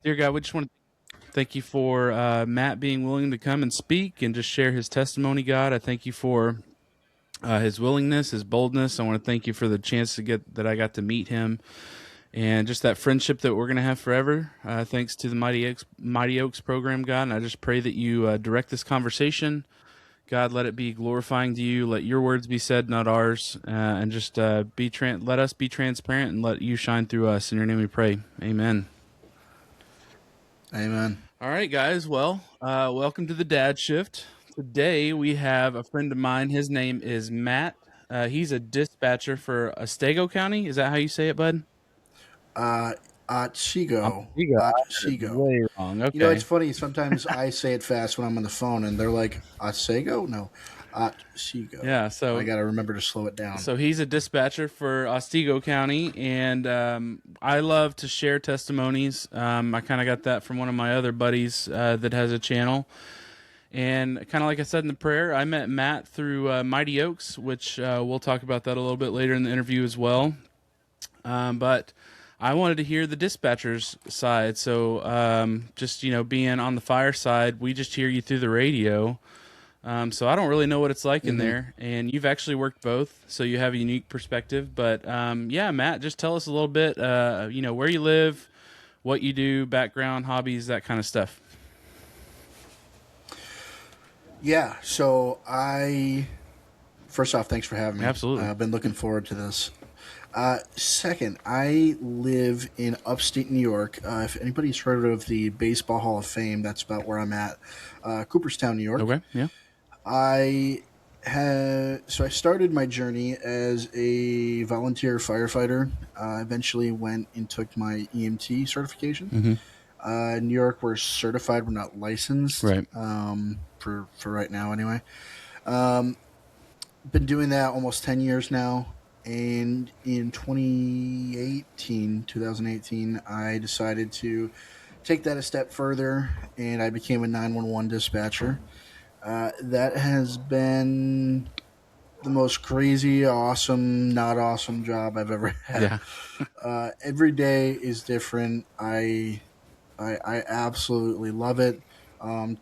Dear God, we just want to thank you for Matt being willing to come and speak and just share his testimony, God. I thank you for his willingness, his boldness. I want to thank you for the chance that I got to meet him and just that friendship that we're going to have forever. Thanks to the Mighty Oaks program, God. And I just pray that you direct this conversation. God, let it be glorifying to you. Let your words be said, not ours. And just let us be transparent and let you shine through us. In your name we pray. Amen. Amen. All right, guys. Well, welcome to the Dad Shift. Today we have a friend of mine. His name is Matt. He's a dispatcher for Otsego County. Is that how you say it, bud? Otsego. Otsego. I heard it Otsego. way wrong. You know, it's Okay. funny. Sometimes I say it fast when I'm on the phone, and they're like, Otsego? No, Otsego. Yeah. I got to remember to slow it down. So he's a dispatcher for Otsego County, and I love to share testimonies. I kind of got that from one of my other buddies that has a channel. And kind of like I said in the prayer, I met Matt through Mighty Oaks, which we'll talk about that a little bit later in the interview as well. But I wanted to hear the dispatcher's side. So just, being on the fire side, we just hear you through the radio. So I don't really know what it's like in there. And you've actually worked both, so you have a unique perspective. But yeah, Matt, just tell us a little bit, where you live, what you do, background, hobbies, that kind of stuff. Yeah. So first off, thanks for having me. Absolutely. I've been looking forward to this. Second, I live in upstate New York. If anybody's heard of the Baseball Hall of Fame, that's about where I'm at. Cooperstown, New York. Okay. Yeah. So I started my journey as a volunteer firefighter. Eventually went and took my EMT certification. Mm-hmm. In New York, we're certified, we're not licensed. Right. For right now, anyway. Been doing that almost 10 years now. And in 2018, I decided to take that a step further, and I became a 911 dispatcher. That has been the most crazy, awesome, not awesome job I've ever had. Yeah. Every day is different. I absolutely love it.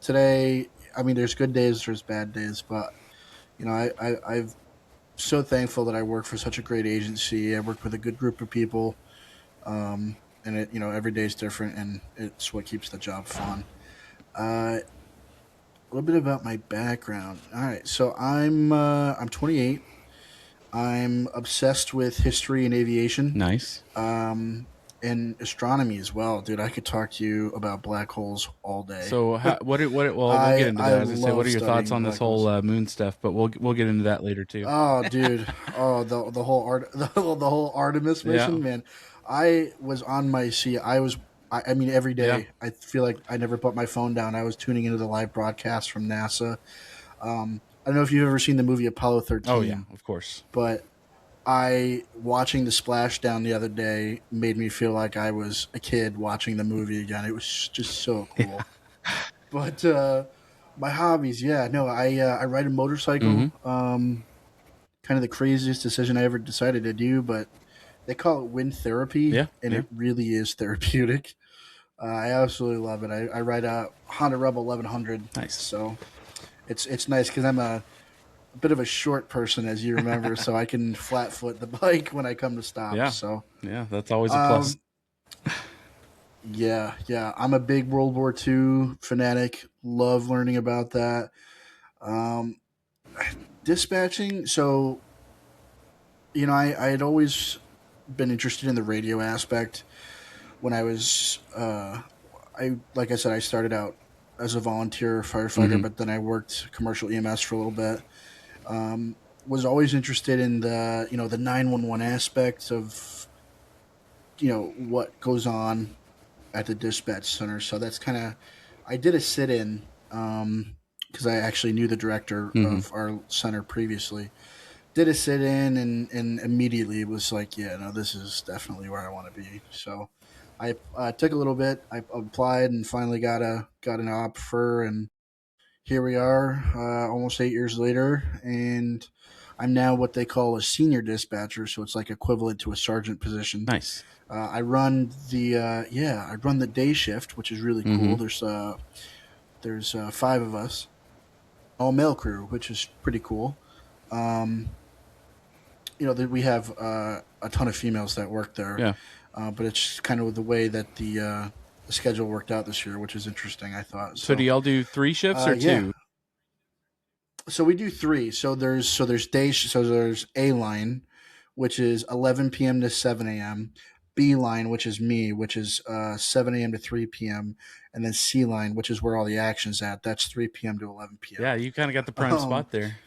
Today, I mean, there's good days, there's bad days, but I've so thankful that I work for such a great agency. I work with a good group of people, and every day is different, and it's what keeps the job fun. A little bit about my background. All right, so I'm 28. I'm obsessed with history and aviation. Nice. And astronomy as well, dude. I could talk to you about black holes all day. So we'll get into that. As I say, what are your thoughts on this whole moon stuff? But we'll get into that later too. Oh, dude. Oh, the whole the whole Artemis mission, Yeah. man. I was on my seat. I mean, every day. Yeah. I feel like I never put my phone down. I was tuning into the live broadcast from NASA. I don't know if you've ever seen the movie Apollo 13. Oh yeah, of course. But watching the splashdown the other day made me feel like I was a kid watching the movie again. It was just so cool. But my hobbies, yeah, no, I ride a motorcycle. Mm-hmm. Kind of the craziest decision I ever decided to do, but they call it wind therapy, Yeah. and Yeah. it really is therapeutic. I absolutely love it. I ride a Honda Rebel 1100. Nice. So it's nice because I'm a bit of a short person, as you remember, so I can flat foot the bike when I come to stop. Yeah. So Yeah, that's always a plus. Yeah. I'm a big World War II fanatic. Love learning about that. Dispatching. So, I had always been interested in the radio aspect. When I was, like I said, I started out as a volunteer firefighter, Mm-hmm. but then I worked commercial EMS for a little bit. Was always interested in the 911 aspects of what goes on at the dispatch center. So that's kind of, I did a sit in because I actually knew the director of our center previously. Did a sit in and immediately was like, yeah, no, this is definitely where I want to be. So I took a little bit. I applied and finally got an offer, and here we are, almost 8 years later, and I'm now what they call a senior dispatcher, so it's like equivalent to a sergeant position. Nice. I run the I run the day shift, which is really Mm-hmm. cool. There's five of us, all male crew, which is pretty cool. Um, we have a ton of females that work there, Yeah. but it's kind of the way that the schedule worked out this year, which is interesting. I thought So do so. y'all do 3 shifts or Yeah, 2? so we do three. So there's so there's A line, which is 11 p.m. to 7 a.m. B line, which is me, which is 7 a.m. to 3 p.m. And then C line, which is where all the action's at. That's 3 p.m. to 11 Yeah, p.m. you kind of got the prime Um, spot there.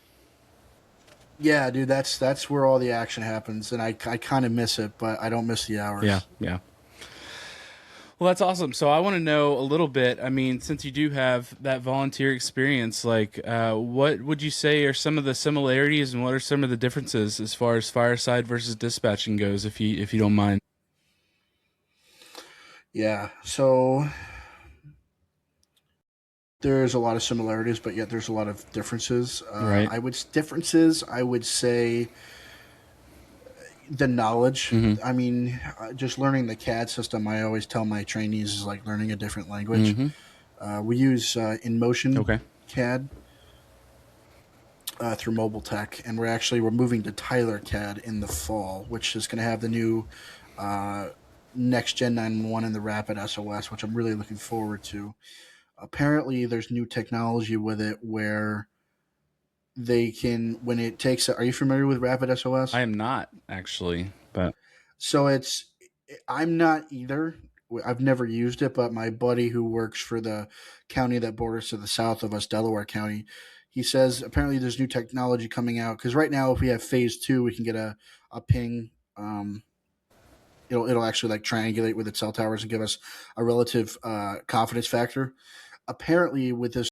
yeah, dude, that's where all the action happens, and I kind of miss it, but I don't miss the Yeah, hours. yeah. Well, that's awesome. So I want to know a little bit. I mean, since you do have that volunteer experience, like, what would you say are some of the similarities, and what are some of the differences as far as fireside versus dispatching goes, if you don't mind? Yeah, so there's a lot of similarities, but yet there's a lot of differences. Right. I would say the knowledge. Mm-hmm. I mean, just learning the CAD system. I always tell my trainees is like learning a different language. Mm-hmm. We use InMotion Okay. CAD through Mobile Tech, and we're moving to Tyler CAD in the fall, which is going to have the new uh, next Gen 911 and the Rapid SOS, which I'm really looking forward to. Apparently, there's new technology with it where they can when it takes. Are you familiar with Rapid I SOS? am not actually, but So I'm not either. I've never used it, but my buddy who works for the county that borders to the south of us, Delaware County, he says apparently there's new technology coming out because right now if we have phase two, we can get a ping. It'll actually like triangulate with its cell towers and give us a relative confidence factor. Apparently, with this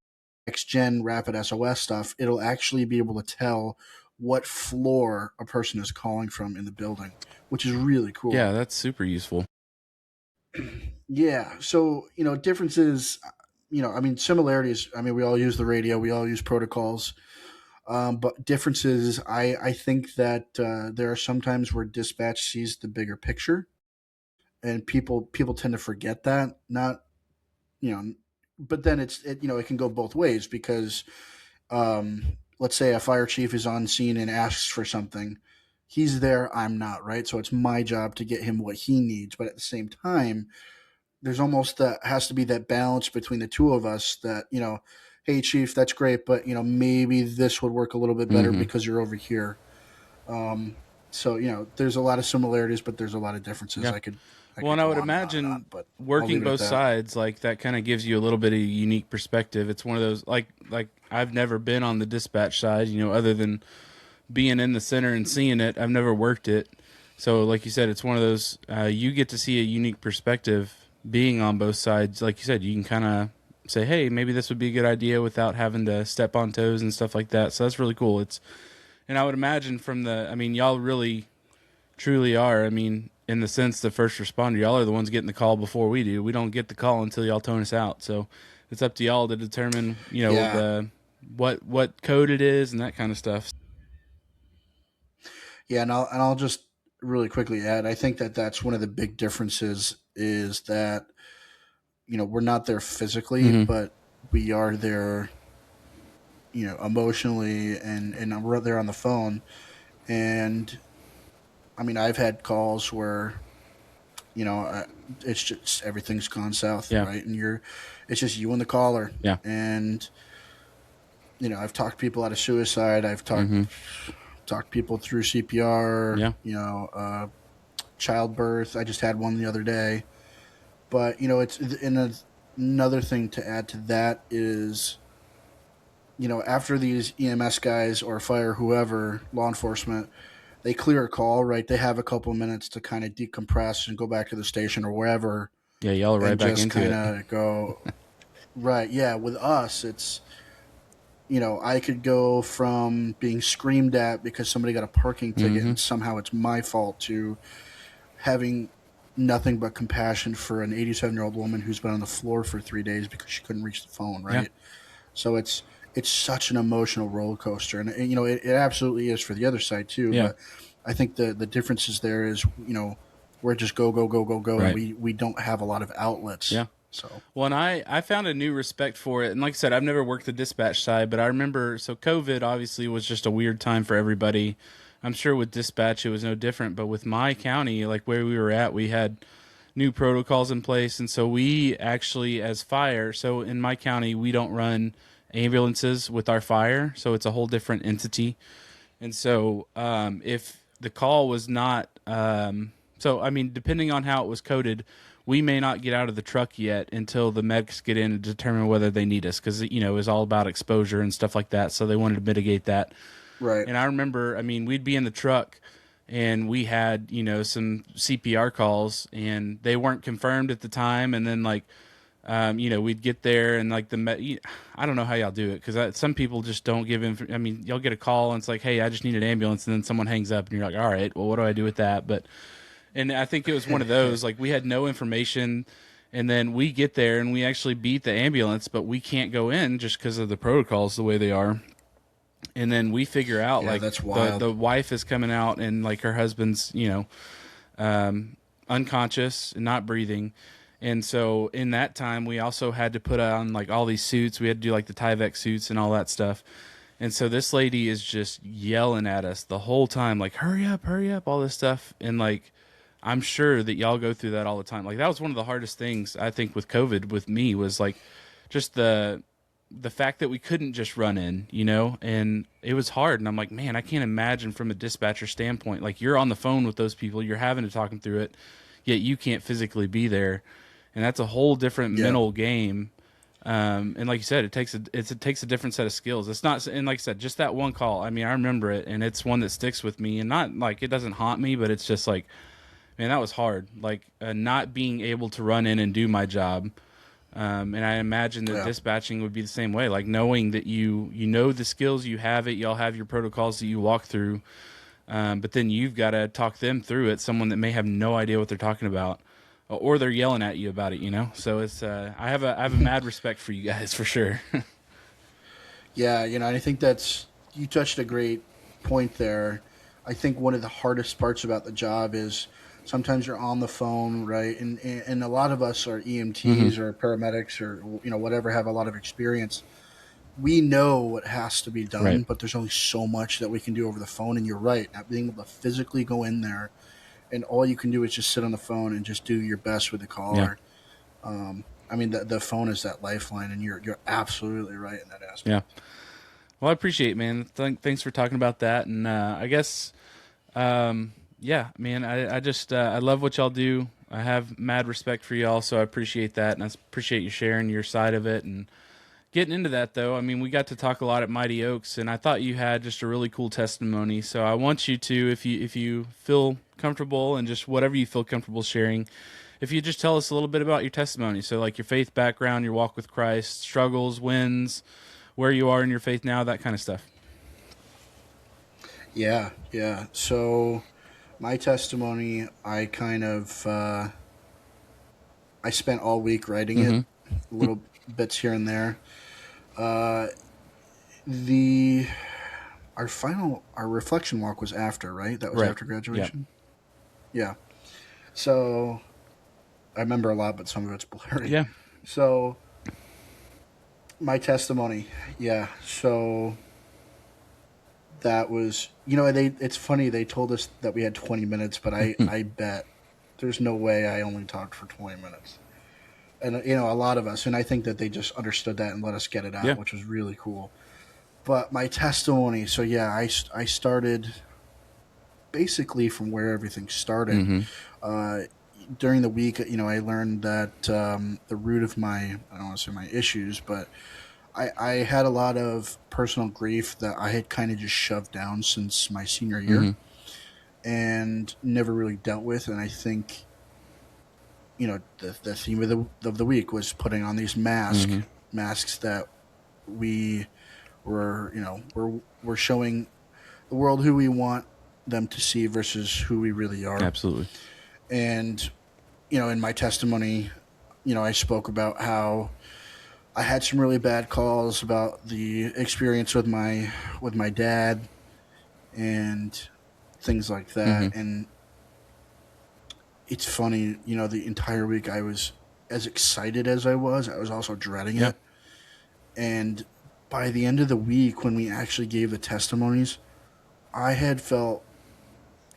next gen rapid SOS stuff, it'll actually be able to tell what floor a person is calling from in the building, which is really yeah, cool. that's super useful. Yeah. So, differences, I mean, similarities. I mean, we all use the radio, we all use protocols. But differences, I think that there are some times where dispatch sees the bigger picture, and people tend to forget that. Not, you know, but then it can go both ways because, let's say a fire chief is on scene and asks for something. He's there, I'm not, right? So it's my job to get him what he needs. But at the same time, there's almost that has to be that balance between the two of us that hey chief, that's great, but maybe this would work a little bit better Mm-hmm. because you're over here. So there's a lot of similarities, but there's a lot of differences. Yeah. I Well, could and I go would on and on and imagine on, but I'll working leave it at both that. sides, like that kind of gives you a little bit of a unique perspective. It's one of those like I've never been on the dispatch side, other than being in the center and seeing it. I've never worked it. So like you said, it's one of those you get to see a unique perspective being on both sides. Like you said, you can kind of say, "Hey, maybe this would be a good idea," without having to step on toes and stuff like that. So that's really cool. And I would imagine I mean, y'all really truly are. I mean, in the sense, the first responder, y'all are the ones getting the call before we do. We don't get the call until y'all tone us out. So it's up to y'all to determine, Yeah, the what code it is and that kind of stuff. yeah, and I'll just really quickly add, I think that that's one of the big differences is that we're not there physically, Mm-hmm. but we are there emotionally, and we're there on the phone. And I mean, I've had calls where you know uh, it's just everything's gone south, Yeah. right? And it's just you and the caller. Yeah. And I've talked people out of suicide. I've Mm-hmm. talked people through CPR. Yeah. Childbirth. I just had one the other day. But it's another thing to add to that is after these EMS guys or fire, whoever, law enforcement, they clear a call, right? They have a couple of minutes to kind of decompress and go back to the station or wherever Yeah. Y'all are right and back just into kind it. of go, right. Yeah. With us, it's, I could go from being screamed at because somebody got a parking ticket Mm-hmm. and somehow it's my fault to having nothing but compassion for an 87-year-old woman who's been on the floor for 3 days because she couldn't reach the phone, Yeah. right? So it's such an emotional roller coaster, and you know it absolutely is for the other side too. Yeah. But I think the differences there is, you know, we're just go go go go go, and Right. we don't have a lot of outlets. Yeah. So Well, and I found a new respect for it. And like I said, I've never worked the dispatch side, but I remember, so COVID obviously was just a weird time for everybody. I'm sure with dispatch it was no different, but with my county, like where we were at, we had new protocols in place. And so we actually, as fire, so in my county, we don't run ambulances with our fire. So it's a whole different entity. And so if the call was not, so I mean, depending on how it was coded, we may not get out of the truck yet until the medics get in and determine whether they need us, because you know it was all about exposure and stuff like that. So they wanted to mitigate that. right, And I remember, I mean, we'd be in the truck and we had, you know, some CPR calls and they weren't confirmed at the time. And then like, you know, we'd get there and like I don't know how y'all do it, because some people just don't give I mean, y'all get a call and it's like, hey, I just need an ambulance, and then someone hangs up and you're like, all right, well, what do I do with that? But and I think it was one of those, like we had no information, and then we get there and we actually beat the ambulance, but we can't go in just because of the protocols the way they are. And then we figure out yeah, like that's wild. the wife is coming out and like her husband's, you know, unconscious and not breathing. And so in that time, we also had to put on like all these suits. We had to do like the Tyvek suits and all that stuff. And so this lady is just yelling at us the whole time, like, hurry up, all this stuff. And like, I'm sure that y'all go through that all the time. Like that was one of the hardest things I think with COVID with me was like just the fact that we couldn't just run in, you know, and it was hard. And I'm like, man, I can't imagine from a dispatcher standpoint, like you're on the phone with those people, you're having to talk them through it, yet you can't physically be there. And that's a whole different Yeah, mental game. And like you said, it takes a different set of skills. It's not, and like I said, just that one call. I mean, I remember it, and it's one that sticks with me. And not like it doesn't haunt me, but it's just like, man, that was hard. Like not being able to run in and do my job. And I imagine that yeah, dispatching would be the same way. Like knowing that you know the skills, you have it, y'all have your protocols that you walk through, but then you've got to talk them through it. Someone that may have no idea what they're talking about, or they're yelling at you about it. You know, so it's I have a mad respect for you guys for sure. yeah. You know, and I think that's you touched a great point there. I think one of the hardest parts about the job is sometimes you're on the phone, right? And a lot of us are hmm EMTs or paramedics or you know whatever, have a lot of experience. We know what has to be Right. done, but there's only so much that we can do over the phone. And you're right, not being able to physically go in there, and all you can do is just sit on the phone and just do your best with the Yeah. caller. I mean, the phone is that lifeline, and you're absolutely right in that Yeah. aspect. Well, I appreciate it, man. Thanks for talking about that. And I guess, yeah, man, I just I love what y'all do. I have mad respect for y'all, so I appreciate that, and I appreciate you sharing your side of it and getting into that. Though, I mean, we got to talk a lot at Mighty Oaks, and I thought you had just a really cool testimony. So I want you to, if you feel comfortable and just whatever you feel comfortable sharing, if you just tell us a little bit about your testimony. So like your faith background, your walk with Christ, struggles, wins, where you are in your faith now, that kind of stuff. Yeah, yeah. So my testimony, I spent all week writing it, Mm-hmm. little bits here and there. Uh, the our reflection walk was after, right? That was Right. after Yep. graduation. Yeah. So I remember a lot, but some of it's blurry. Yeah. So my testimony, yeah. So that was, you know, it's funny they told us that we had 20 minutes, but I bet there's no way I only talked for 20 minutes. And you know, a lot of us, and I think that they just understood that and let us get it Yeah. out, which was really cool. But my testimony, so yeah, I started basically from where everything started. Mm-hmm. Uh, During the week, you know, I learned that the root of I don't want to say my issues, but I had a lot of personal grief that I had kind of just shoved down since my senior year Mm-hmm. and never really dealt with. And I think, you know, the theme of the week was putting on these Mm-hmm. masks that we were, you know, we're showing the world who we want them to see versus who we really are. Absolutely. And, you know, in my testimony, you know, I spoke about how I had some really bad calls about the experience with my dad and things like Mm-hmm. that. And it's funny, you know, the entire week I was as excited as I was also dreading Yeah. it. And by the end of the week, when we actually gave the testimonies, I had felt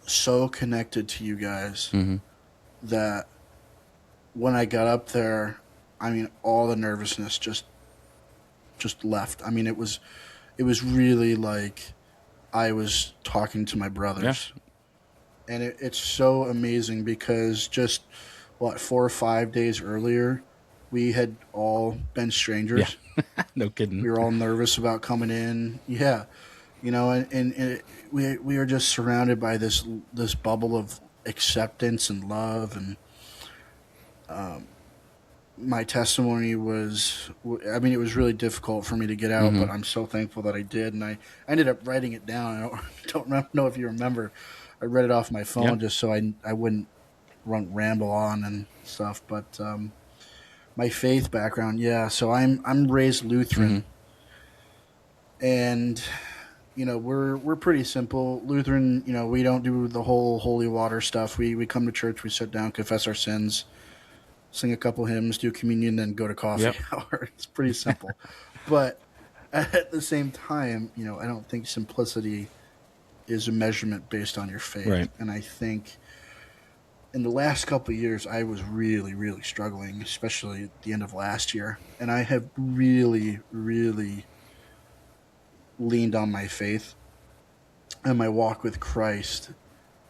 so connected to you guys Mm-hmm. that when I got up there, I mean, all the nervousness just left. I mean, it was really like I was talking to my Yeah. brothers, and it's so amazing because just what 4 or 5 days earlier, we had all been Yeah. strangers. No kidding. We were all nervous about coming in. Yeah, you know, we are just surrounded by this bubble of acceptance and love, and my testimony was, I mean, it was really difficult for me to get out, Mm-hmm. but I'm so thankful that I did, and I ended up writing it down. I know if you remember, I read it off my Yeah. phone just so I wouldn't ramble on and stuff. But my faith background, yeah. So I'm raised Mm-hmm. Lutheran, and you know we're pretty simple Lutheran. You know, we don't do the whole holy water stuff. We come to church, we sit down, confess our sins, sing a couple hymns, do communion, then go to coffee Yep. hour. It's pretty simple, but at the same time, you know, I don't think simplicity is a measurement based on your faith, Right. and I think in the last couple of years, I was really struggling, especially at the end of last year. And I have really leaned on my faith. And my walk with Christ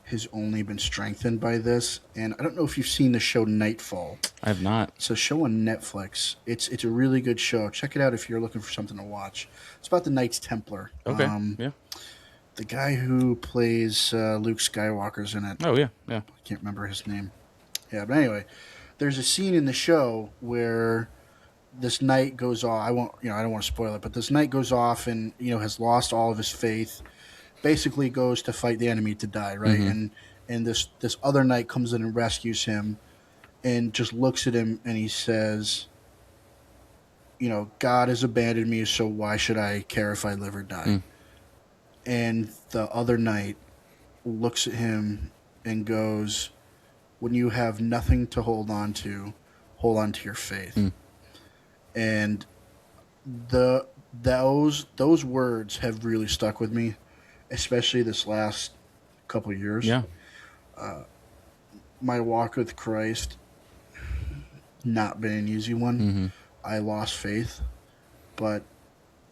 has only been strengthened by this. And I don't know if you've seen the show Nightfall. I have not. It's a show on Netflix. It's a really good show. Check it out if you're looking for something to watch. It's about the Knights Templar. Okay. Yeah. The guy who plays Luke Skywalker's in it. Oh yeah. Yeah. I can't remember his name. Yeah, but anyway, there's a scene in the show where this knight goes off. I won't, you know, I don't want to spoil it, but this knight goes off and has lost all of his faith. Basically, goes to fight the enemy to die, right? Mm-hmm. And this other knight comes in and rescues him, and just looks at him and he says, God has abandoned me, so why should I care if I live or die? Mm. And the other knight looks at him and goes, when you have nothing to hold on to your faith. Mm. And those words have really stuck with me, especially this last couple of years. Yeah. My walk with Christ not been an easy one. Mm-hmm. I lost faith, but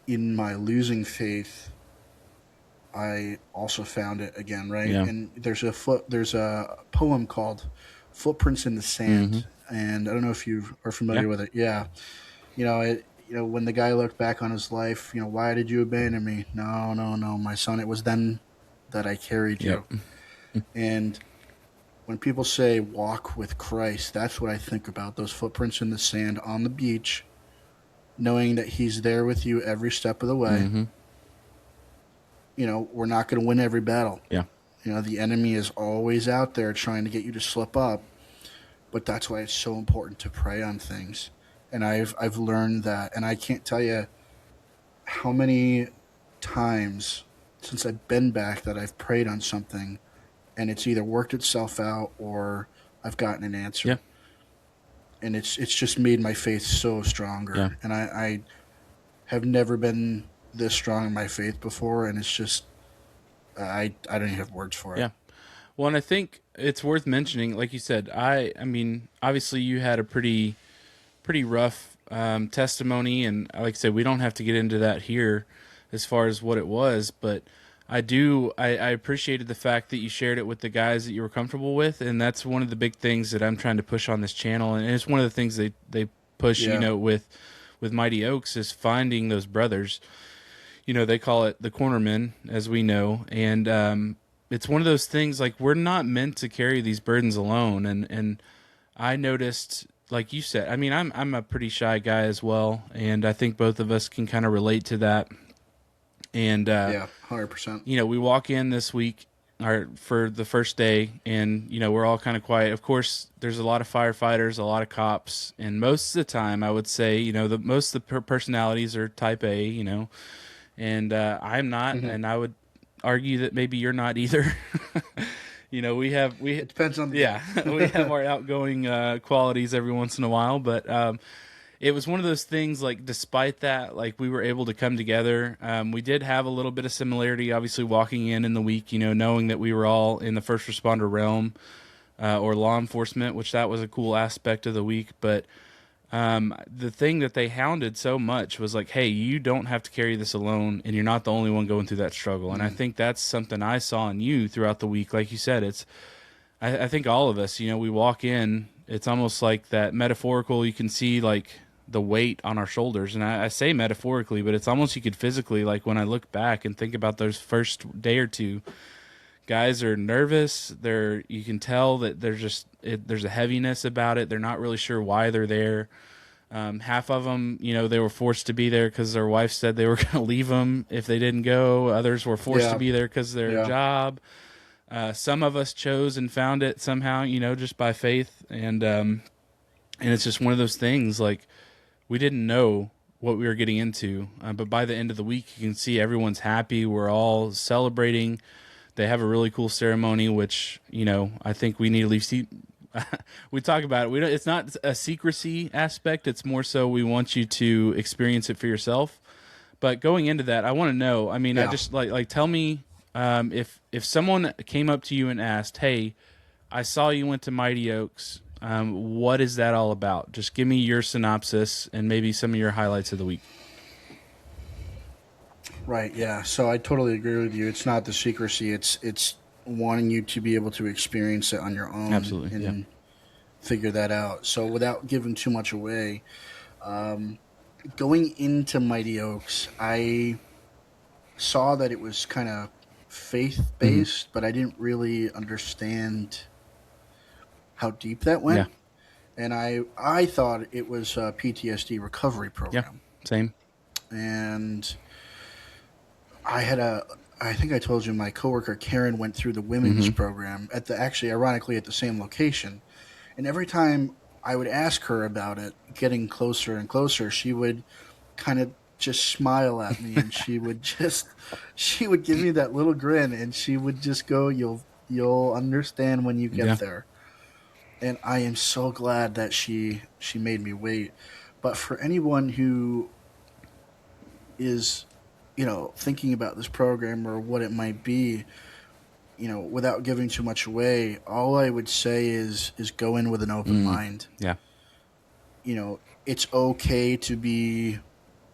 in my losing faith, I also found it again, right? Yeah. And there's a poem called "Footprints in the Sand," and I don't know if you are familiar Yeah. with it. Yeah, when the guy looked back on his life, why did you abandon me? No, my son. It was then that I carried you. Yep. And when people say walk with Christ, that's what I think about, those footprints in the sand on the beach, knowing that he's there with you every step of the way. Mm-hmm. We're not going to win every battle. Yeah. The enemy is always out there trying to get you to slip up, but that's why it's so important to pray on things. And I've learned that, and I can't tell you how many times since I've been back that I've prayed on something and it's either worked itself out or I've gotten an answer. Yeah. And it's just made my faith so stronger. Yeah. And I have never been this strong in my faith before, and it's just I don't even have words for it. Yeah. Well, and I think it's worth mentioning, like you said, I mean, obviously you had a pretty rough testimony, and like I said, we don't have to get into that here as far as what it was, but I appreciated the fact that you shared it with the guys that you were comfortable with, and that's one of the big things that I'm trying to push on this channel, and it's one of the things they push, Yeah. with Mighty Oaks is finding those brothers. They call it the cornermen, as we know, and it's one of those things, like, we're not meant to carry these burdens alone, and I noticed, like you said, I mean, I'm a pretty shy guy as well, and I think both of us can kind of relate to that. And Yeah, 100%. we walk in this week, for the first day, and we're all kind of quiet. Of course, there's a lot of firefighters, a lot of cops, and most of the time, I would say, the most of the personalities are Type A, and I'm not, Mm-hmm. and I would argue that maybe you're not either. We It depends on the yeah, day. we have our outgoing qualities every once in a while, but it was one of those things, like, despite that, like, we were able to come together. We did have a little bit of similarity, obviously, walking in the week, knowing that we were all in the first responder realm, or law enforcement, which that was a cool aspect of the week. But the thing that they hounded so much was like, hey, you don't have to carry this alone, and you're not the only one going through that struggle. And I think that's something I saw in you throughout the week. Like you said, I think all of us, we walk in, it's almost like that metaphorical, you can see, like, the weight on our shoulders. And I say metaphorically, but it's almost, you could physically, like, when I look back and think about those first day or two, guys are nervous. You can tell that there's a heaviness about it. They're not really sure why they're there. Half of them, they were forced to be there because their wife said they were going to leave them if they didn't go. Others were forced to be there because of their job. Some of us chose and found it somehow, just by faith. And it's just one of those things, like, we didn't know what we were getting into. But by the end of the week, you can see everyone's happy. We're all celebrating. They have a really cool ceremony, which, I think we need to leave. We talk about it. It's not a secrecy aspect. It's more so we want you to experience it for yourself. But going into that, I want to know. I mean, I just like tell me, if someone came up to you and asked, "Hey, I saw you went to Mighty Oaks. What is that all about?" Just give me your synopsis and maybe some of your highlights of the week. Right. Yeah. So I totally agree with you. It's not the secrecy. It's wanting you to be able to experience it on your own. Absolutely. And figure that out. So without giving too much away, going into Mighty Oaks, I saw that it was kind of faith based, but I didn't really understand how deep that Yeah. went. And I thought it was a PTSD recovery Yeah. program. Same. And I think I told you, my coworker Karen went through the women's program ironically at the same location. And every time I would ask her about it, getting closer and closer, she would kind of just smile at me, and she would give me that little grin, and she would just go, "You'll understand when you get there." And I am so glad that she made me wait. But for anyone who is, thinking about this program or what it might be, without giving too much away, all I would say is go in with an open mind. Yeah. It's okay to be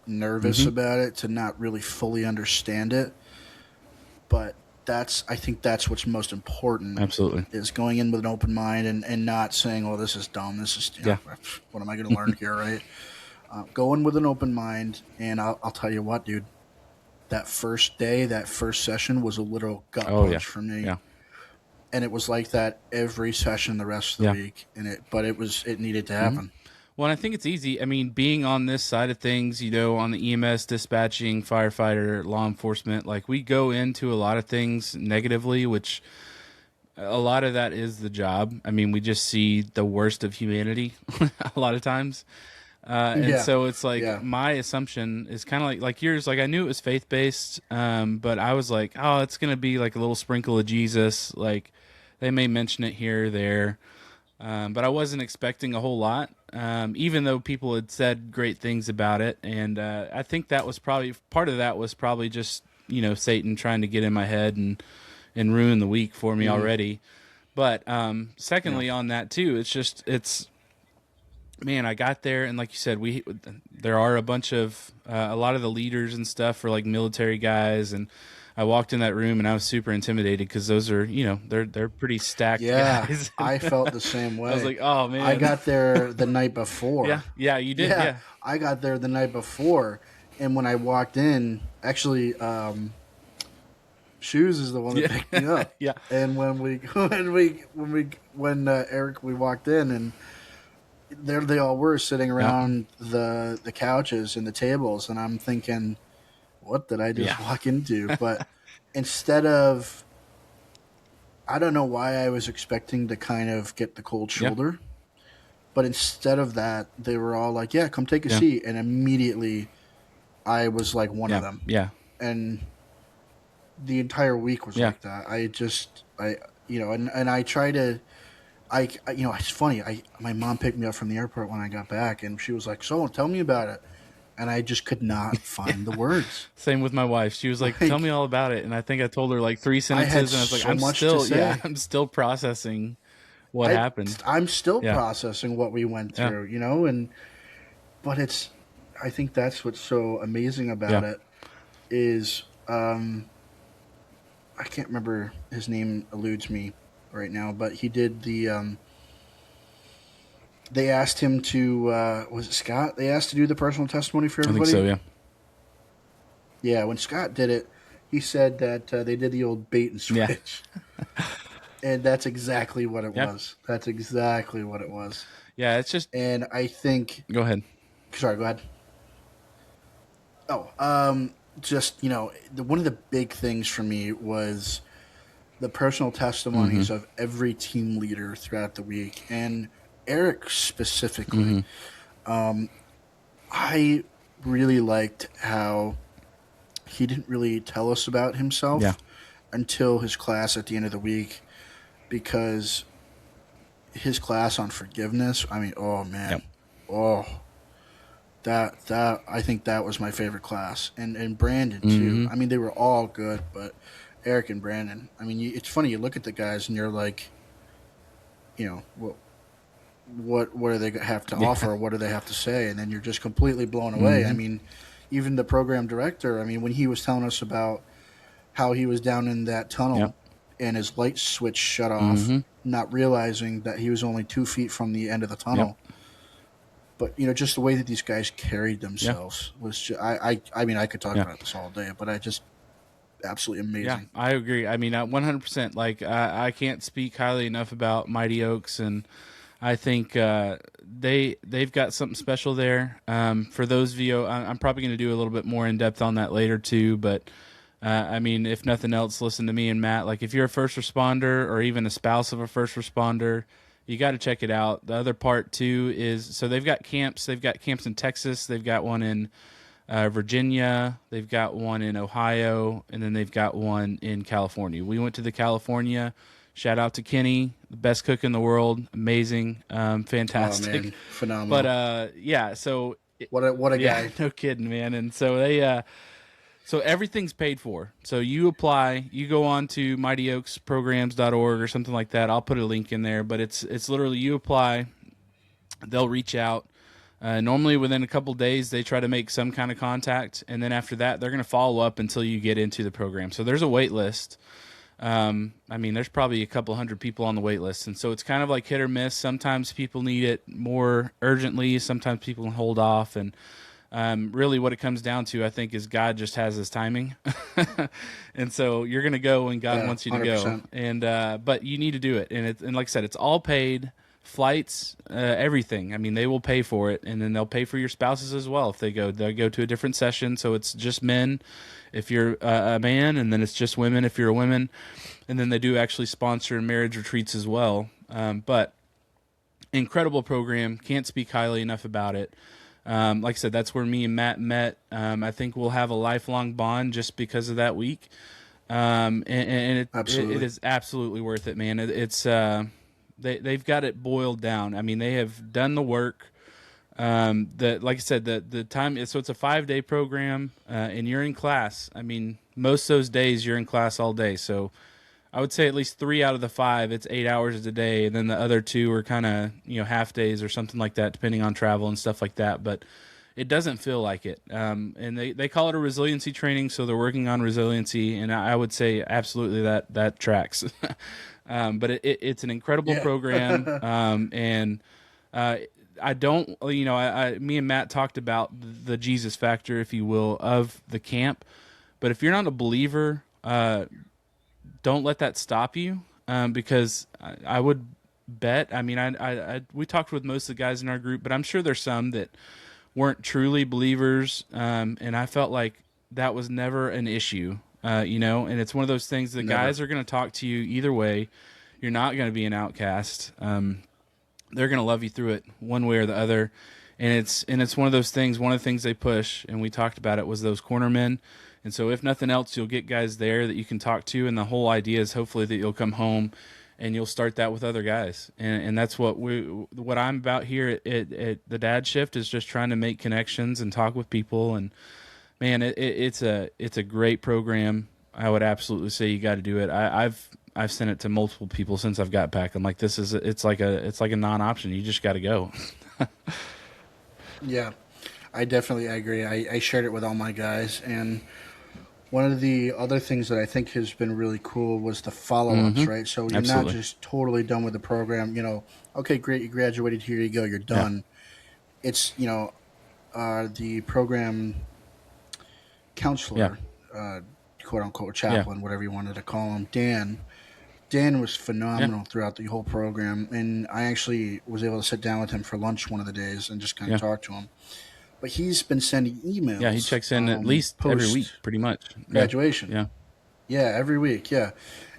nervous about it, to not really fully understand it, but I think that's what's most important. Absolutely. Is going in with an open mind and not saying, "Oh, this is dumb. This is what am I going to learn here?" Right? Go in with an open mind, and I'll tell you what, dude. That first day, that first session was a little gut punch for me. Yeah. And it was like that every session the rest of the week. But it needed to happen. Well, and I think it's easy. I mean, being on this side of things, on the EMS, dispatching, firefighter, law enforcement, like, we go into a lot of things negatively, which a lot of that is the job. I mean, we just see the worst of humanity a lot of times. So it's like, my assumption is kind of like yours. Like, I knew it was faith-based, but I was like, oh, it's going to be like a little sprinkle of Jesus. Like, they may mention it here or there. But I wasn't expecting a whole lot, even though people had said great things about it. And I think that was probably part of that was probably just, Satan trying to get in my head and ruin the week for me already. But secondly, on that too, man, I got there, and like you said, there are a bunch of a lot of the leaders and stuff are like military guys, and I walked in that room and I was super intimidated because those are, they're pretty stacked guys. I felt the same way. I was like, oh man, I got there the night before. Yeah, you did. Yeah, I got there the night before, and when I walked in, actually, Shoes is the one that picked me up. Yeah, and when Eric, we walked in, and there they all were sitting around the couches and the tables, and I'm thinking, what did I just walk into? But instead of I don't know why I was expecting to kind of get the cold Yeah. shoulder, but instead of that, they were all like, "Yeah, come take a Yeah. seat," and immediately I was like one of Yeah. them, Yeah. and the entire week was Yeah. like that. And I try to. It's funny. My mom picked me up from the airport when I got back, and she was like, "So, tell me about it." And I just could not find the words. Same with my wife. She was like, "Tell me Like, all about it." And I think I told her like three I had sentences, and I was like, so much to yeah, say. I'm still processing what I happened. I'm still Yeah. processing what we went Yeah. through, and but I think that's what's so amazing Yeah. about it is I can't remember his name eludes me right now, but he did they asked him to was it Scott? They asked to do the personal testimony for I think so. everybody. Yeah. Yeah, when Scott did it, he said that they did the old bait and Yeah. switch, and that's exactly what it Yeah. was. That's exactly what it was. Yeah. It's just, And I think, go ahead. sorry, go ahead. Oh, just one of the big things for me was the personal Mm-hmm. testimonies of every team leader throughout the week, and Eric specifically. Mm-hmm. I really liked how he didn't really tell us about Yeah. himself until his class at the end of the week, because his class on forgiveness. I mean, oh Yep. man, oh that I think that was my favorite class, and Brandon too. Mm-hmm. I mean, they were all good, but Eric and Brandon. I mean, it's funny. You look at the guys and you're like, what do they have to Yeah. offer? What do they have to say? And then you're just completely blown away. I Mm-hmm. mean, even the program director. I mean, when he was telling us about how he was down in that Yep. tunnel and his light switch shut off, Mm-hmm. not realizing that he was only 2 feet from the end of the Yep. tunnel. But just the way that these guys carried Yeah. themselves was just, I mean, I could talk Yeah. about this all day, but I just absolutely Yeah, amazing. I agree. I mean, 100%. Like, I can't speak highly enough about Mighty Oaks, and I think they've got something special there. For those of you, I'm probably going to do a little bit more in depth on that later too. But I mean, if nothing else, listen to me and Matt. Like, if you're a first responder or even a spouse of a first responder, you got to check it out. The other part too is, so they've got camps. They've got camps in Texas. They've got one in Virginia. They've got one in Ohio, and then they've got one in California. We went to the California. Shout out to Kenny, the best cook in the world. Amazing, Oh fantastic. man, phenomenal! But yeah, so What a yeah, guy! no kidding, man. And so so everything's paid for. So you apply, you go on to mightyoaksprograms.org or something like that. I'll put a link in there, but it's literally you apply, they'll reach out. Normally within a couple days, they try to make some kind of contact, and then after that, they're going to follow up until you get into the program. So there's a wait list. I mean, there's probably a couple hundred people on the wait list, and so it's kind of like hit or miss. Sometimes people need it more urgently. Sometimes people can hold off, and really what it comes down to, I think, is God just has his timing. And so you're going to go when God Yeah, wants you to go. 100%. And but you need to do it. And like I said, it's all paid, flights, everything. I mean, they will pay for it, and then they'll pay for your spouses as well if they go. They'll go to a different session, so it's just men if you're a man, and then it's just women if you're a woman. And then they do actually sponsor marriage retreats as well. But incredible program. Can't speak highly enough about it. Like I said, that's where me and Matt met. I think we'll have a lifelong bond just because of that week. And Absolutely. it is absolutely worth it, man. It's they've got it boiled down. I mean, they have done the work. Like I said, the time, so it's a 5-day program, and you're in class. I mean, most of those days you're in class all day. So I would say at least 3 out of the 5, it's 8 hours a day. And then the other 2 are kind of, half days or something like that, depending on travel and stuff like that. But it doesn't feel like it. And they call it a resiliency training. So they're working on resiliency. And I would say absolutely that tracks. But it's an incredible Yeah. program. And I don't, me and Matt talked about the Jesus factor, if you will, of the camp. But if you're not a believer, don't let that stop you, because I would bet. I mean, we talked with most of the guys in our group, but I'm sure there's some that weren't truly believers, and I felt like that was never an issue. And it's one of those things that Never. guys are going to talk to you either way. You're not going to be an outcast. They're going to love you through it one way or the other. And it's one of those things. One of the things they push, and we talked about it, was those cornermen. And so, if nothing else, you'll get guys there that you can talk to. And the whole idea is hopefully that you'll come home and you'll start that with other guys. And that's what I'm about here at the Dad Shift, is just trying to make connections and talk with people. And man, it's a great program. I would absolutely say you got to do it. I've sent it to multiple people since I've got back. I'm like, it's like a non-option. You just got to go. Yeah, I definitely agree. I shared it with all my guys, and one of the other things that I think has been really cool was the follow-ups, right? So you're not Absolutely. just totally done with the program. Okay, great, you graduated. Here you go. You're done. It's the program Yeah. counselor, quote unquote chaplain, whatever you wanted to call him, Dan. Dan was Yeah. phenomenal throughout the whole program, and I actually was able to sit down with him for lunch one of the days and just kind of Yeah. talk to him. But he's been sending emails. Yeah. He checks in at least every week, post pretty much. Yeah. graduation. Yeah. Yeah, every week. Yeah,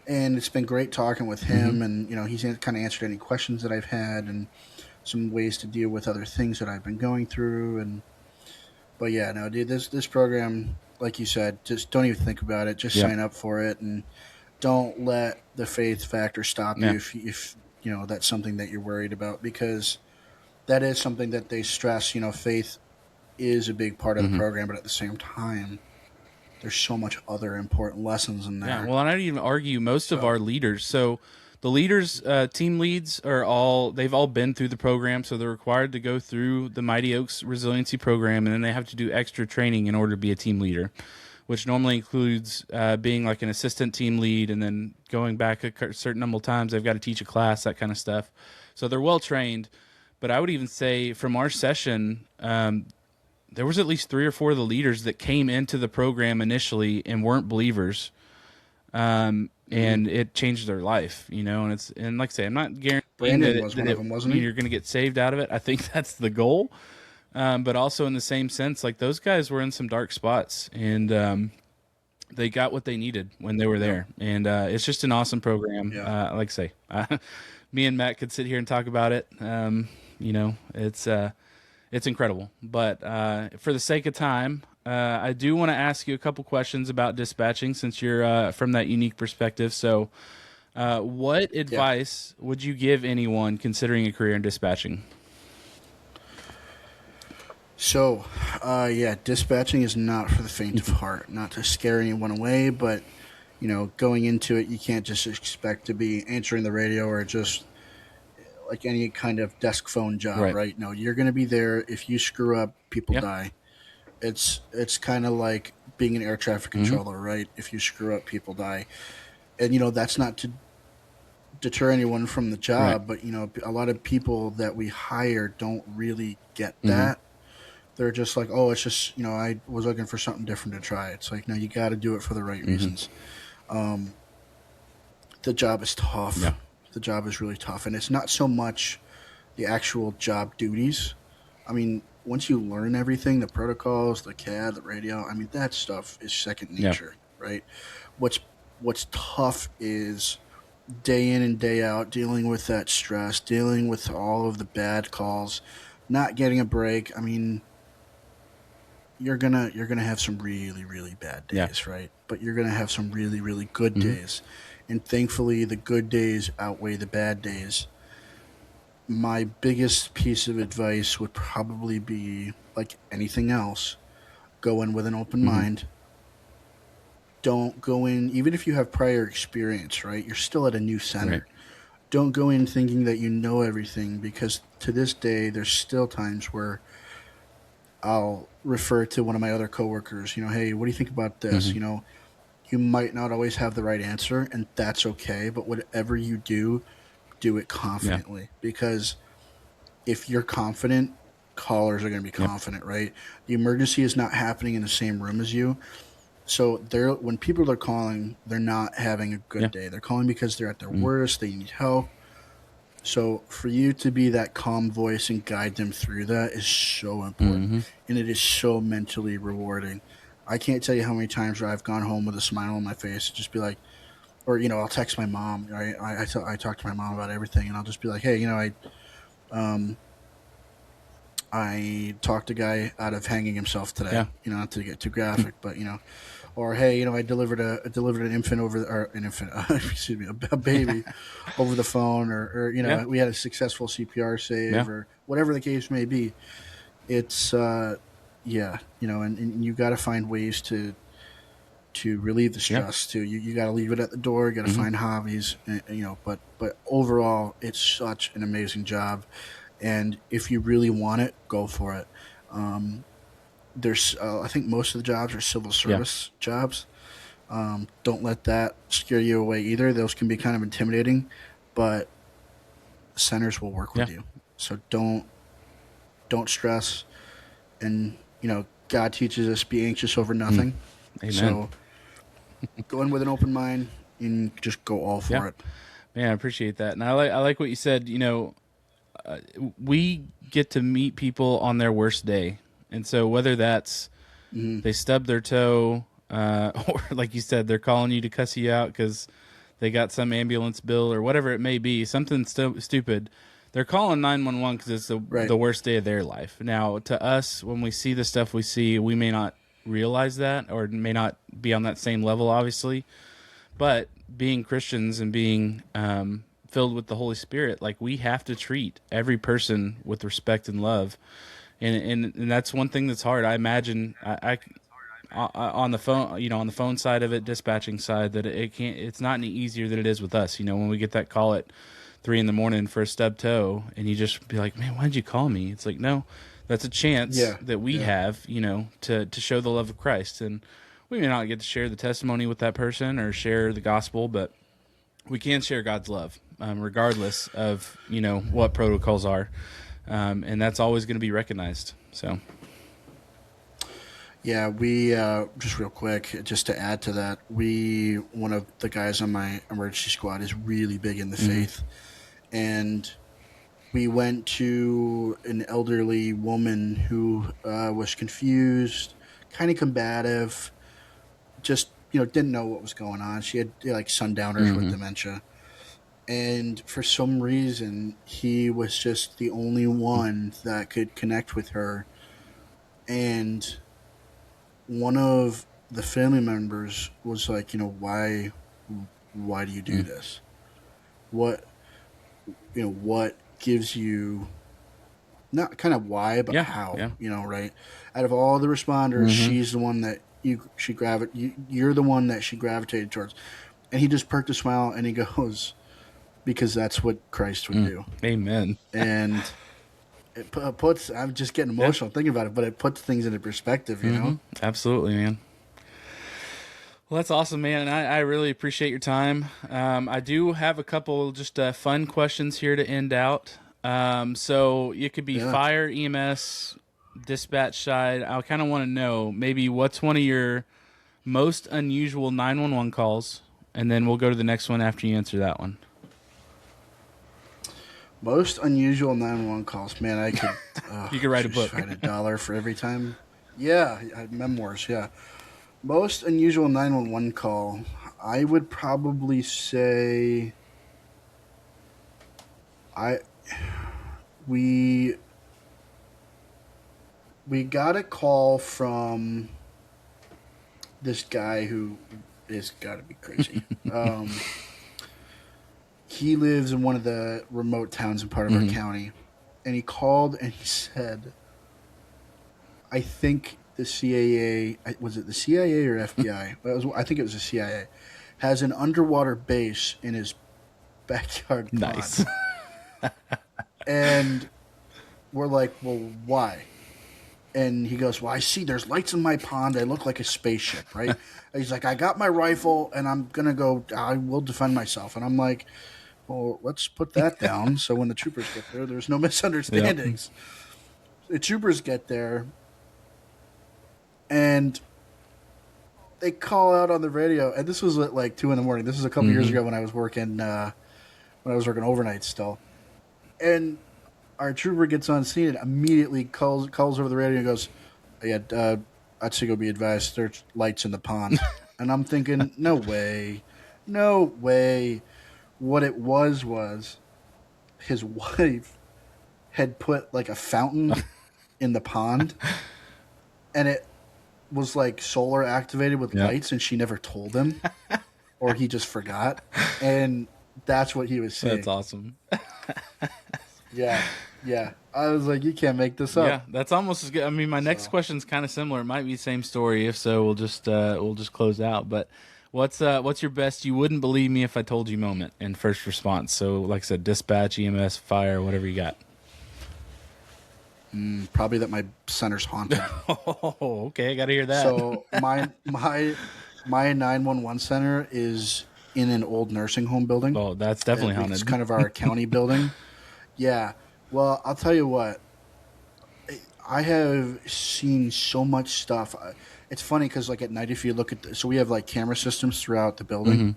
and it's been great talking with him, and he's kind of answered any questions that I've had and some ways to deal with other things that I've been going through. And but yeah, no, dude, this program, like you said, just don't even think about it. Just Yeah. sign up for it, and don't let the faith factor stop you Yeah. if that's something that you're worried about, because that is something that they stress. Faith is a big part of the program, but at the same time, there's so much other important lessons in there. Yeah, well, and I'd even argue most of So our leaders. So the leaders, team leads, they've all been through the program, so they're required to go through the Mighty Oaks Resiliency Program, and then they have to do extra training in order to be a team leader, which normally includes being like an assistant team lead, and then going back a certain number of times. They've got to teach a class, that kind of stuff. So they're well trained. But I would even say from our session, there was at least 3 or 4 of the leaders that came into the program initially and weren't believers, and it changed their life, and like I say, I'm not guaranteeing Brandon was one of them, wasn't he? you're going to get saved out of it. I think that's the goal, but also in the same sense, like those guys were in some dark spots, and they got what they needed when they were there, and it's just an awesome program. Yeah. Like I say, me and Matt could sit here and talk about it. It's incredible. But for the sake of time, I do want to ask you a couple questions about dispatching, since you're from that unique perspective. So what advice would you give anyone considering a career in dispatching? So, dispatching is not for the faint of heart. Not to scare anyone away, but going into it, you can't just expect to be answering the radio or just like any kind of desk phone job, right? No, you're going to be there. If you screw up, people die. It's kind of like being an air traffic controller, right? If you screw up, people die. And that's not to deter anyone from the job, but a lot of people that we hire don't really get that. They're just like, oh, it's just I was looking for something different to try. It's like, no, you got to do it for the right reasons. The job is tough. Yeah. The job is really tough, and it's not so much the actual job duties. I mean, once you learn everything, the protocols, the CAD, the radio, I mean, that stuff is second nature, right? What's tough is day in and day out dealing with that stress, dealing with all of the bad calls, not getting a break. I mean, you're gonna have some really, really bad days, right? But you're gonna have some really, really good days. And thankfully, the good days outweigh the bad days. My biggest piece of advice would probably be, like anything else, go in with an open mind. Don't go in, even if you have prior experience, right? You're still at a new center. Right. Don't go in thinking that you know everything, because to this day, there's still times where I'll refer to one of my other coworkers, hey, what do you think about this? You might not always have the right answer, and that's okay. But whatever you do it confidently. Because if you're confident, callers are going to be confident, right? The emergency is not happening in the same room as you. So when people are calling, they're not having a good day. They're calling because they're at their worst. They need help. So for you to be that calm voice and guide them through that is so important. And it is so mentally rewarding. I can't tell you how many times where I've gone home with a smile on my face, just be like, or I'll text my mom. Right, I talk to my mom about everything, and I'll just be like, hey, um, I talked a guy out of hanging himself today. Yeah. Not to get too graphic, but or hey, I delivered an infant or an infant, excuse me, a baby over the phone, or Yeah. we had a successful CPR Yeah. save, or whatever the case may be. It's yeah, and you got to find ways to relieve the Yeah. stress too. You got to leave it at the door. You got to Hmm. find hobbies, but overall, it's such an amazing job. And if you really want it, go for it. There's, I think most of the jobs are civil Yeah. service jobs. Don't let that scare you away either. Those can be kind of intimidating, but centers will work Yeah. with you. So don't stress. And God teaches us be anxious over Mm. nothing. Amen. So go in with an open mind and just go all Yeah. for it. Man, I appreciate that. And I like what you said. We get to meet people on their worst day. And so whether that's Hmm. they stub their toe, or like you said, they're calling you to cuss you out because they got some ambulance bill or whatever it may be, something stupid. They're calling 911 because it's Right. the worst day of their life. Now, to us, when we see the stuff we see, we may not realize that or may not be on that same level, obviously. But being Christians and being filled with the Holy Spirit, like we have to treat every person with respect and love. And that's one thing that's hard. I imagine on the phone, on the phone side of it, dispatching side, that it's not any easier than it is with us. When we get that call at 3 a.m. for a stub toe, and you just be like, man, why did you call me? It's like, no, that's a chance Yeah. that we Yeah. have, to show the love of Christ. And we may not get to share the testimony with that person or share the gospel, but we can share God's love, regardless of, what protocols are. And that's always going to be recognized. So, Yeah, we just real quick, just to add to that, one of the guys on my emergency squad is really big in the mhm. faith, and we went to an elderly woman who was confused, kind of combative, just didn't know what was going on. She had like sundowners with Mhm. dementia, and for some reason, he was just the only one that could connect with her, and one of the family members was like, why do you do Mm. this? What what gives you, not kind of why, but Yeah, how? yeah. Right? Out of all the responders, Mhm. she's the one that you're the one that she gravitated towards. And he just perked a smile and he goes, because that's what Christ would Mm. do. Amen. And it puts, I'm just getting Yeah. emotional thinking about it, but it puts things into perspective. Absolutely, man. Well, that's awesome, man, and I really appreciate your time. I do have a couple just fun questions here to end out. So it could be Yeah. fire, EMS, dispatch side. I kind of want to know maybe what's one of your most unusual 911 calls, and then we'll go to the next one after you answer that one. Most unusual 911 calls. Man, I could. You could write a Jeez, book. if I had $1 for every time. Yeah, memoirs. Yeah. Most unusual 911 call. I would probably say I we we got a call from this guy who is got to be crazy. He lives in one of the remote towns in part of our Hmm. county, and he called and he said, I think the CIA, was it the CIA or FBI? I think it was the CIA, has an underwater base in his backyard pond. Nice. And we're like, well, why? And he goes, well, I see there's lights in my pond. I look like a spaceship, right? And he's like, I got my rifle and I'm going to go, I will defend myself. And I'm like, well, let's put that down so when the troopers get there, there's no Yep. misunderstandings. The troopers get there and they call out on the radio, and this was at like 2 a.m. This was a couple years Hmm. ago when I was working overnight still. And our trooper gets on scene and immediately calls over the radio and goes, "Yeah, Otsego be advised, there's lights in the pond. And I'm thinking, no way. No way. What it was his wife had put like a fountain in the pond, and it was like solar activated with Yep. lights, and she never told him, or he just forgot. And that's what he was saying. That's awesome. Yeah. Yeah. I was like, you can't make this up. Yeah, that's almost as good. I mean, my next question's kind of similar. It might be the same story. If so, we'll just close out. But what's your best you wouldn't believe me if I told you moment in first response? So, like I said, dispatch, EMS, fire, whatever you got. Probably that my center's haunted. Oh, okay, I got to hear that. So my 911 center is in an old nursing home building. Oh, that's definitely haunted. It's kind of our county building. Yeah. Well, I'll tell you what. I have seen so much stuff. It's funny because, like, at night, if you look at so we have like camera systems throughout the building, Mm-hmm.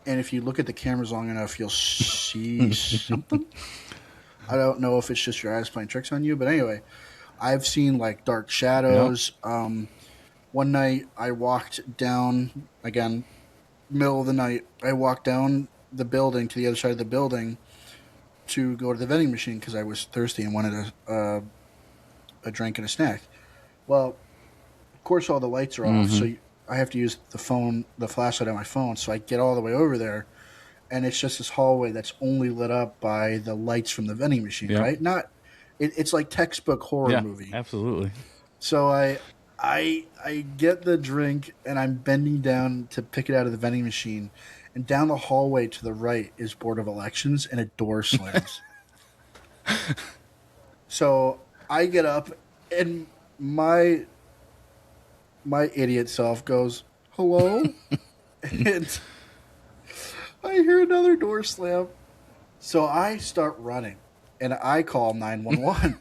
and if you look at the cameras long enough, you'll see something. I don't know if it's just your eyes playing tricks on you, but anyway, I've seen like dark shadows. Yep. One night I walked down, again, middle of the night, I walked down the building to the other side of the building to go to the vending machine because I was thirsty and wanted a drink and a snack. Well, of course, all the lights are off, so I have to use the flashlight on my phone. So I get all the way over there, and it's just this hallway that's only lit up by the lights from the vending machine, Yep. right? It's like textbook horror movie. Absolutely. So I get the drink, and I'm bending down to pick it out of the vending machine, and down the hallway to the right is Board of Elections, and a door slams. So I get up, and my idiot self goes, "Hello?" And I hear another door slam. So I start running, and I call 911.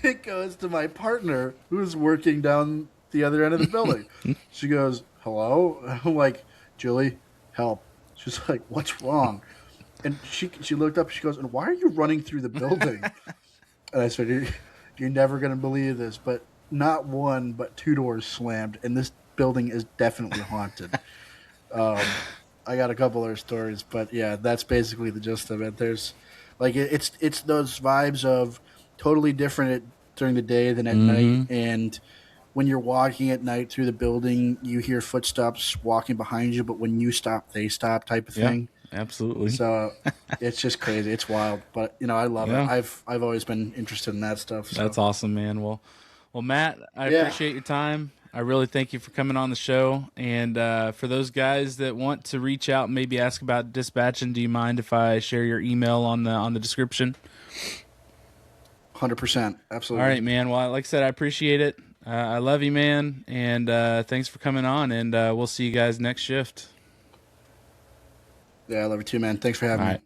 It goes to my partner, who's working down the other end of the building. She goes, "Hello?" I'm like, "Julie, help." She's like, "What's wrong?" And she looked up. She goes, "And why are you running through the building?" And I said, "You're never going to believe this, but not one, but two doors slammed, and this building is definitely haunted." I got a couple other stories, but yeah, that's basically the gist of it. There's like it's those vibes of totally different during the day than at night, and when you're walking at night through the building, you hear footsteps walking behind you, but when you stop, they stop, type of thing. Absolutely. So it's just crazy. It's wild, but I love it. I've always been interested in that stuff. So. That's awesome, man. Well, Matt, I appreciate your time. I really thank you for coming on the show. And for those guys that want to reach out and maybe ask about dispatching, do you mind if I share your email on the description? 100%. Absolutely. All right, man. Well, like I said, I appreciate it. I love you, man. And thanks for coming on. And we'll see you guys next shift. Yeah, I love you too, man. Thanks for having me.